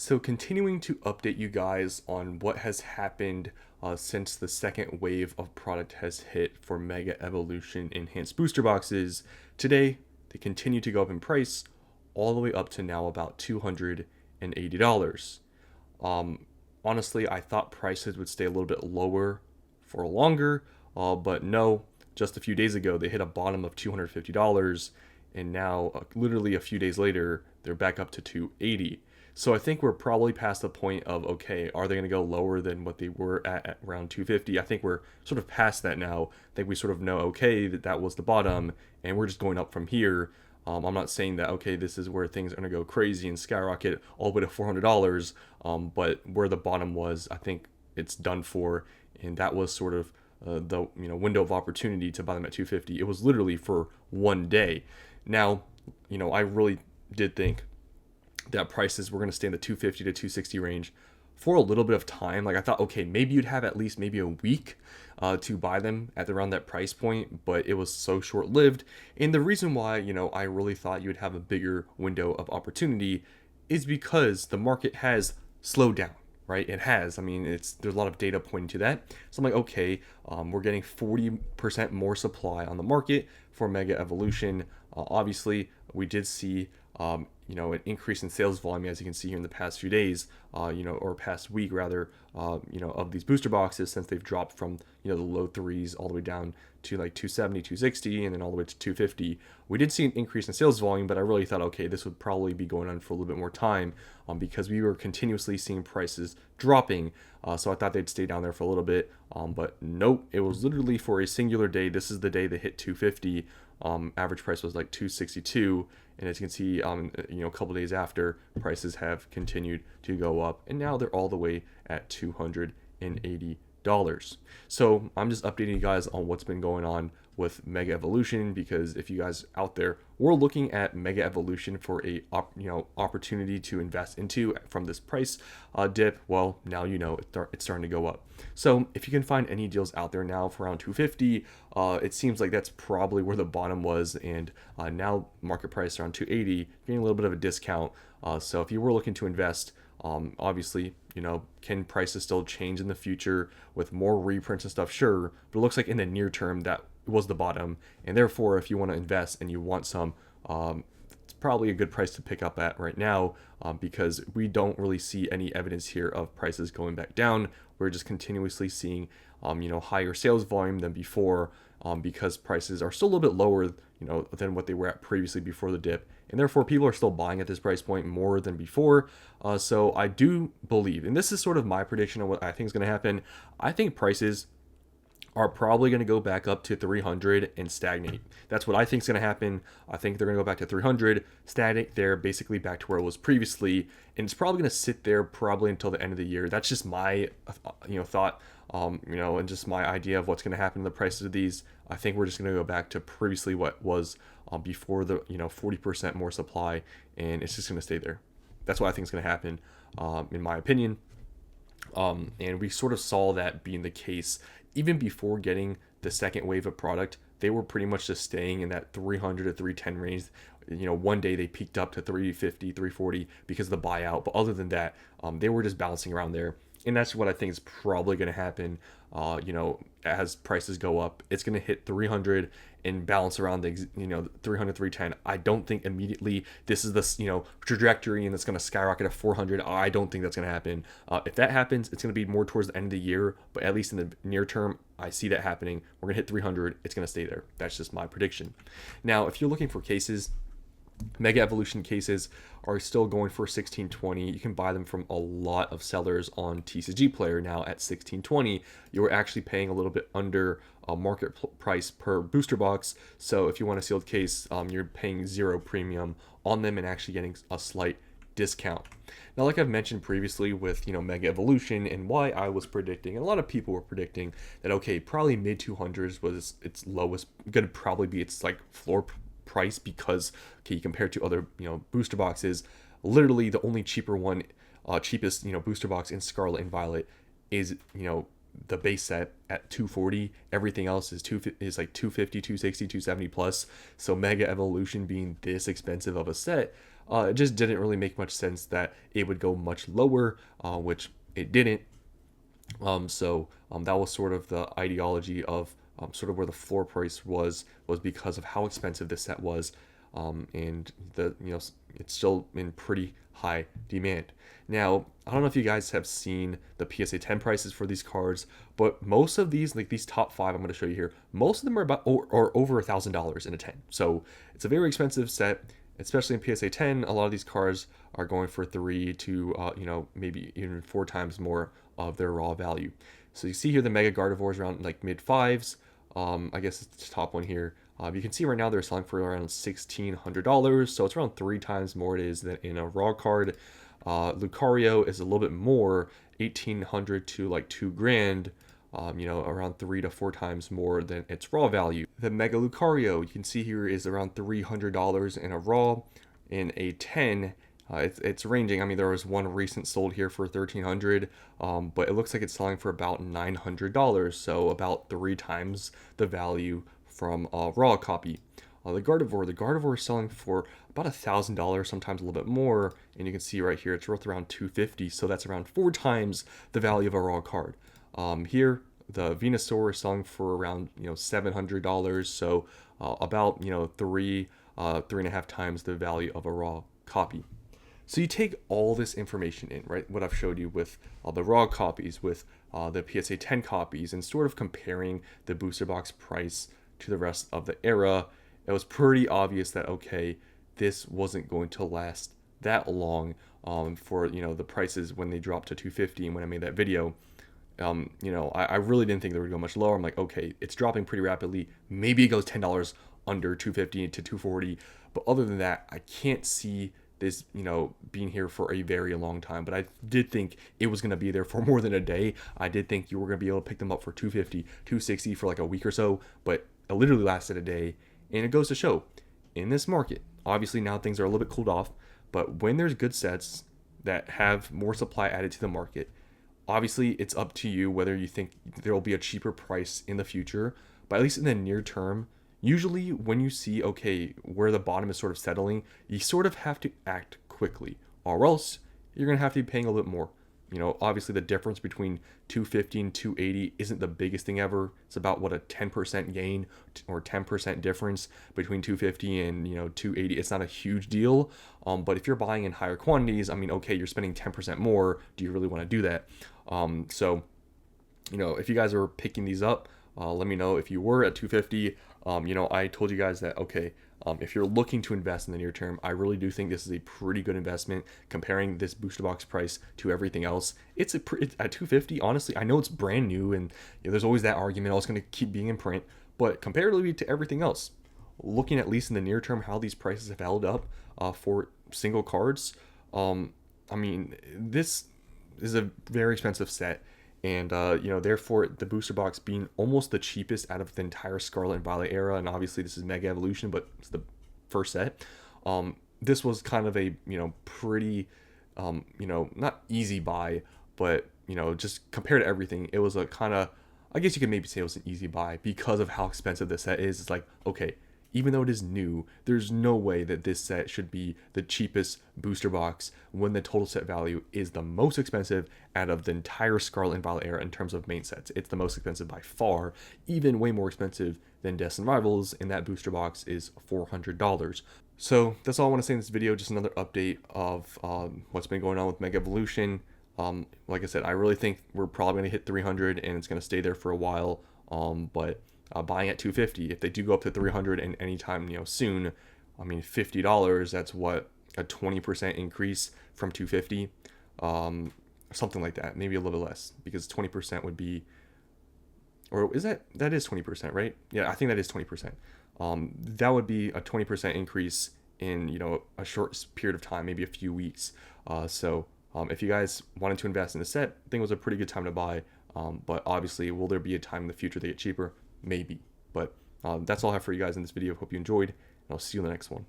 So, continuing to update you guys on what has happened since the second wave of product has hit for Mega Evolution Enhanced Booster Boxes. Today, they continue to go up in price, all the way up to now about $280. Honestly, I thought prices would stay a little bit lower for longer, but no. Just a few days ago, they hit a bottom of $250, and now, literally a few days later, they're back up to $280. So I think we're probably past the point of, okay, are they going to go lower than what they were at around 250? I think we're sort of past that now. I think we sort of know, okay, that was the bottom, and we're just going up from here. I'm not saying that, okay, this is where things are going to go crazy and skyrocket all the way to $400, but where the bottom was, I think it's done for, and that was sort of the window of opportunity to buy them at 250. It was literally for one day. Now, I really did think that prices were going to stay in the 250 to 260 range for a little bit of time. Like, I thought, okay, maybe you'd have at least maybe a week to buy them at around that price point, but it was so short-lived. And the reason why, I really thought you would have a bigger window of opportunity is because the market has slowed down. Right, it has. I mean, there's a lot of data pointing to that. So I'm like, okay, we're getting 40% more supply on the market for Mega Evolution. Obviously, we did see an increase in sales volume, as you can see here in the past few days, or past week rather, of these booster boxes, since they've dropped from the low threes all the way down to like 270, 260, and then all the way to 250. We did see an increase in sales volume, but I really thought, okay, this would probably be going on for a little bit more time, because we were continuously seeing prices dropping. So I thought they'd stay down there for a little bit, but nope, it was literally for a singular day. This is the day they hit 250. Average price was like 262, and as you can see, a couple days after, prices have continued to go up, and now they're all the way at $280. So I'm just updating you guys on what's been going on with Mega Evolution, because if you guys out there were looking at Mega Evolution for a opportunity to invest into from this price dip, well, now it's starting to go up. So if you can find any deals out there now for around 250, it seems like that's probably where the bottom was, and now market price around 280, getting a little bit of a discount. So if you were looking to invest, obviously, can prices still change in the future with more reprints and stuff? Sure, but it looks like in the near term that was the bottom, and therefore, if you want to invest and you want some, it's probably a good price to pick up at right now, because we don't really see any evidence here of prices going back down. We're just continuously seeing, higher sales volume than before, because prices are still a little bit lower, than what they were at previously before the dip, and therefore people are still buying at this price point more than before. So I do believe, and this is sort of my prediction of what I think is going to happen. I think prices are probably going to go back up to 300 and stagnate. That's what I think is going to happen. I think they're going to go back to 300, stagnate there, basically back to where it was previously, and it's probably going to sit there probably until the end of the year. That's just my thought, and just my idea of what's going to happen to the prices of these. I think we're just going to go back to previously what was before the 40% more supply, and it's just going to stay there. That's what I think is going to happen, in my opinion. And we sort of saw that being the case even before getting the second wave of product. They were pretty much just staying in that 300 to 310 range. One day they peaked up to 350, 340 because of the buyout, but other than that, they were just bouncing around there. And that's what I think is probably going to happen. As prices go up, it's going to hit 300 and balance around the 300, 310. I don't think immediately this is the trajectory and it's going to skyrocket to 400. I don't think that's going to happen. If that happens, it's going to be more towards the end of the year, but at least in the near term, I see that happening. We're going to hit 300. It's going to stay there. That's just my prediction. Now, if you're looking for cases, Mega Evolution cases are still going for 1620. You can buy them from a lot of sellers on TCG Player now at 1620. You're actually paying a little bit under market price per booster box. So if you want a sealed case, you're paying zero premium on them and actually getting a slight discount. Now, like I've mentioned previously with Mega Evolution and why I was predicting, and a lot of people were predicting that, okay, probably mid 200s was its lowest, going to probably be its like floor price, because you compare it to other booster boxes. Literally the only cheapest booster box in Scarlet and Violet is the base set at 240. Everything else is like 250, 260, 270 plus. So Mega Evolution being this expensive of a set, It just didn't really make much sense that it would go much lower, which it didn't. That was sort of the ideology of sort of where the floor price was because of how expensive this set was, and it's still in pretty high demand. Now, I don't know if you guys have seen the PSA 10 prices for these cards, but most of these, like these top five I'm going to show you here, most of them are about or over $1,000 in a 10. So it's a very expensive set, especially in PSA 10. A lot of these cards are going for 3 to maybe even 4 times more of their raw value. So you see here the Mega Gardevoirs around like mid fives. I guess it's the top one here. You can see right now they're selling for around $1,600, so it's around 3 times more it is than in a raw card. Lucario is a little bit more, 1,800 to like 2 grand. Around 3 to 4 times more than its raw value. The Mega Lucario, you can see here, is around $300 in a raw. In a 10, it's ranging. I mean, there was one recent sold here for $1,300, but it looks like it's selling for about $900, so about 3 times the value from a raw copy. The Gardevoir is selling for about $1,000, sometimes a little bit more, and you can see right here it's worth around $250, so that's around 4 times the value of a raw card. Here, the Venusaur is selling for around $700, so about 3.5 times the value of a raw copy. So you take all this information in, right? What I've showed you with the raw copies, with the PSA 10 copies, and sort of comparing the booster box price to the rest of the era. It was pretty obvious that, okay, this wasn't going to last that long for the prices when they dropped to $250. And when I made that video, I really didn't think they would go much lower. I'm like, okay, it's dropping pretty rapidly. Maybe it goes $10 under $250 to $240. But other than that, I can't see this, being here for a very long time. But I did think it was going to be there for more than a day. I did think you were going to be able to pick them up for $250, $260 for like a week or so. But it literally lasted a day. And it goes to show, in this market, obviously now things are a little bit cooled off, but when there's good sets that have more supply added to the market, obviously it's up to you whether you think there will be a cheaper price in the future. But at least in the near term, usually when you see, okay, where the bottom is sort of settling, you sort of have to act quickly, or else you're going to have to be paying a little bit more. Obviously the difference between 250 and 280 isn't the biggest thing ever. It's about what, a 10% gain or 10% difference between 250 and 280. It's not a huge deal. But if you're buying in higher quantities, I mean, okay, you're spending 10% more. Do you really want to do that? If you guys are picking these up, let me know if you were at 250. I told you guys that, okay, if you're looking to invest in the near term, I really do think this is a pretty good investment. Comparing this booster box price to everything else, it's at 250. Honestly, I know it's brand new, and there's always that argument, oh, it's going to keep being in print. But comparatively to everything else, looking at least in the near term how these prices have held up for single cards, I mean, this is a very expensive set. And therefore the booster box being almost the cheapest out of the entire Scarlet and Violet era, and obviously this is Mega Evolution, but it's the first set. This was kind of a pretty not easy buy, but just compared to everything, it was a kind of, I guess you could maybe say it was an easy buy because of how expensive this set is. It's like, okay, even though it is new, there's no way that this set should be the cheapest booster box when the total set value is the most expensive out of the entire Scarlet and Violet era in terms of main sets. It's the most expensive by far, even way more expensive than Destined Rivals, and that booster box is $400. So that's all I want to say in this video, just another update of what's been going on with Mega Evolution. Like I said, I really think we're probably going to hit 300 and it's going to stay there for a while, but buying at 250, if they do go up to 300 and anytime soon, I mean $50, that's what, a 20% increase from 250, something like that, maybe a little bit less, because 20% would be, or is that is 20%, right? Yeah, I think that is 20%. That would be a 20% increase in a short period of time, maybe a few weeks. If you guys wanted to invest in the set, I think it was a pretty good time to buy. But obviously, will there be a time in the future they get cheaper? Maybe. But that's all I have for you guys in this video. Hope you enjoyed, and I'll see you in the next one.